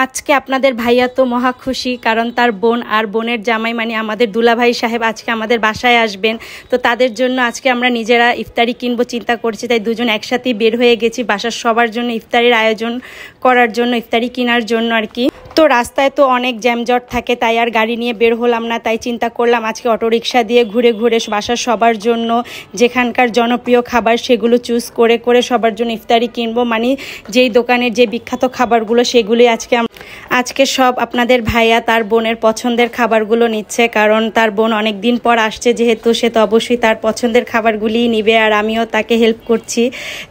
আজকে আপনাদের ভাইয়া তো মহা খুশি, কারণ তার বোন আর বোনের জামাই মানে আমাদের দুলাভাই সাহেব আজকে আমাদের বাসায় আসবেন। তো তাদের জন্য আজকে আমরা নিজেরা ইফতারি কিনবো চিন্তা করছি, তাই দুজন একসাথেই বের হয়ে গেছি বাসার সবার জন্য ইফতারির আয়োজন করার জন্য, ইফতারি কেনার জন্য আর কি। তো রাস্তায় তো অনেক জ্যামজট থাকে, তাই আর গাড়ি নিয়ে বের হলাম না। তাই চিন্তা করলাম আজকে অটোরিকশা দিয়ে ঘুরে ঘুরে বাসার সবার জন্য যেখানকার জনপ্রিয় খাবার সেগুলো চুজ করে করে সবার জন্য ইফতারি কিনবো, মানে যেই দোকানের যে বিখ্যাত খাবারগুলো সেগুলোই আজকে সব আপনাদের ভাইয়া তার বোনের পছন্দের খাবারগুলো নিচ্ছে, কারণ তার বোন অনেক দিন পর আসছে যেহেতু, সে তো অবশ্যই তার পছন্দের খাবারগুলিই নিবে। আর আমিও তাকে হেল্প করছি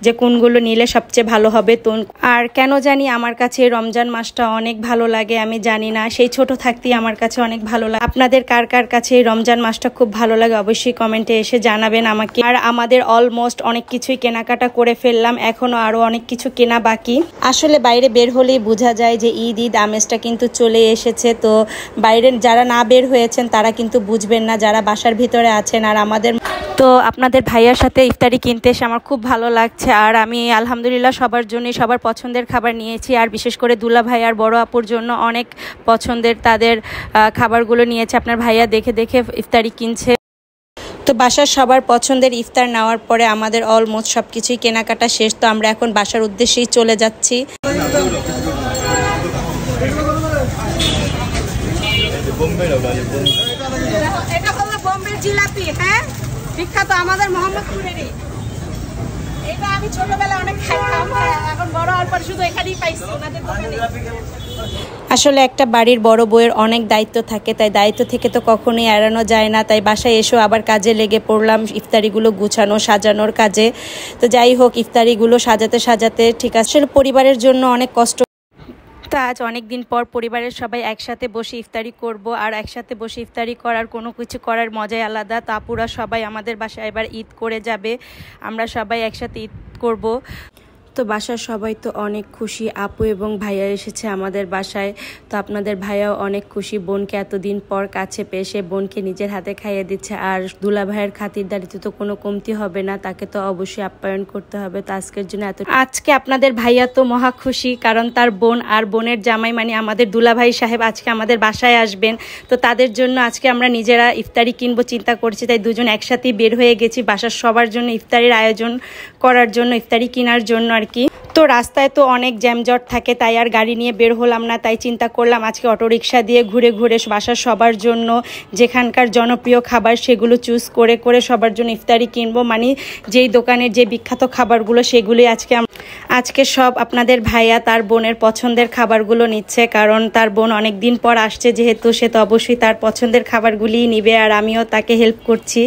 যে কোনগুলো নিলে সবচেয়ে ভালো হবে। তো আর কেন জানি আমার কাছে রমজান মাসটা অনেক ভালো লাগে, আমি জানি না, সেই ছোট থাকতেই আমার কাছে অনেক ভালো লাগে। আপনাদের কার কার কাছে এই রমজান মাসটা খুব ভালো লাগে অবশ্যই কমেন্টে এসে জানাবেন আমাকে। আর আমাদের অলমোস্ট অনেক কিছুই কেনাকাটা করে ফেললাম, এখনো আরো অনেক কিছু কেনা বাকি। আসলে বাইরে বের হলেই বোঝা যায় যে ঈদ আমেজটা কিন্তু চলে এসেছে। তো বাইরে যারা না বের হয়েছেন তারা কিন্তু বুঝবেন না, যারা বাসার ভিতরে আছেন। আর তো আপনাদের ভাইয়ার সাথে ইফতারি কিনতে এসে আমার খুব ভালো লাগছে। আর আমি আলহামদুলিল্লাহ সবার জন্য সবার পছন্দের খাবার নিয়েছি, আর বিশেষ করে দুলা ভাই আর বড় আপুর জন্য অনেক পছন্দের তাদের খাবারগুলো নিয়েছে। আপনার ভাইয়া দেখে দেখে ইফতারি কিনছে। তো বাসার সবার পছন্দের ইফতার নেওয়ার পরে আমাদের অলমোস্ট সব কিছুই কেনাকাটা শেষ। তো আমরা এখন বাসার উদ্দেশ্যেই চলে যাচ্ছি। এটা হলো বোম্বে জিলাপি, হ্যাঁ, বিখ্যাত আমাদের মোহাম্মদপুরেরই। এটা আমি ছোটবেলায় অনেক খাইতাম, এখন বড় হওয়ার পর শুধু এখানেই পাইছি ওনাদের দোকানে। আসলে একটা বাড়ির বড় বউয়ের অনেক দায়িত্ব থাকে, তাই দায়িত্ব থেকে তো কখনোই এড়ানো যায় না। তাই বাসায় এসেও আবার কাজে লেগে পড়লাম ইফতারিগুলো গুছানো সাজানোর কাজে। তো যাই হোক, ইফতারিগুলো সাজাতে সাজাতে ঠিক আছে, আসলে পরিবারের জন্য অনেক কষ্ট। তো আজ অনেক দিন পর পরিবারের সবাই একসাথে বসে ইফতারি করব, আর একসাথে বসে ইফতারি করার কোনো কিছু করার মজাই আলাদা। তো আপুরা সবাই আমাদের বাসায় এবার ঈদ করে যাবে, আমরা সবাই একসাথে ঈদ করব। তো বাসার সবাই তো অনেক খুশি, আপু এবং ভাইয়া এসেছে আমাদের বাসায়। তো আপনাদের ভাইয়াও অনেক খুশি, বোনকে এতদিন পর কাছে পেয়ে সে বোনকে নিজের হাতে খাইয়ে দিচ্ছে। আর দুলা ভাইয়ের খাতিরদারিতে তো কোনো কমতি হবে না, তাকে তো অবশ্যই আপ্যায়ন করতে হবে। তো আজকের জন্য আজকে আপনাদের ভাইয়া তো মহা খুশি, কারণ তার বোন আর বোনের জামাই মানে আমাদের দুলাভাই সাহেব আজকে আমাদের বাসায় আসবেন। তো তাদের জন্য আজকে আমরা নিজেরা ইফতারি কিনবো চিন্তা করছি, তাই দুজন একসাথেই বের হয়ে গেছি বাসার সবার জন্য ইফতারির আয়োজন করার জন্য, ইফতারি কেনার জন্য আর কি। তো রাস্তায় তো অনেক জ্যামজট থাকে, তাই আর গাড়ি নিয়ে বের হলাম না। তাই চিন্তা করলাম আজকে অটোরিকশা দিয়ে ঘুরে ঘুরে বাসার সবার জন্য যেখানকার জনপ্রিয় খাবার সেগুলো চুজ করে করে সবার জন্য ইফতারি কিনবো, মানে যেই দোকানের যে বিখ্যাত খাবারগুলো সেগুলোই আজকে সব আপনাদের ভাইয়া তার বোনের পছন্দের খাবারগুলো নিচ্ছে, কারণ তার বোন অনেক দিন পর আসছে যেহেতু, সে তো অবশ্যই তার পছন্দের খাবারগুলিই নিবে। আর আমিও তাকে হেল্প করছি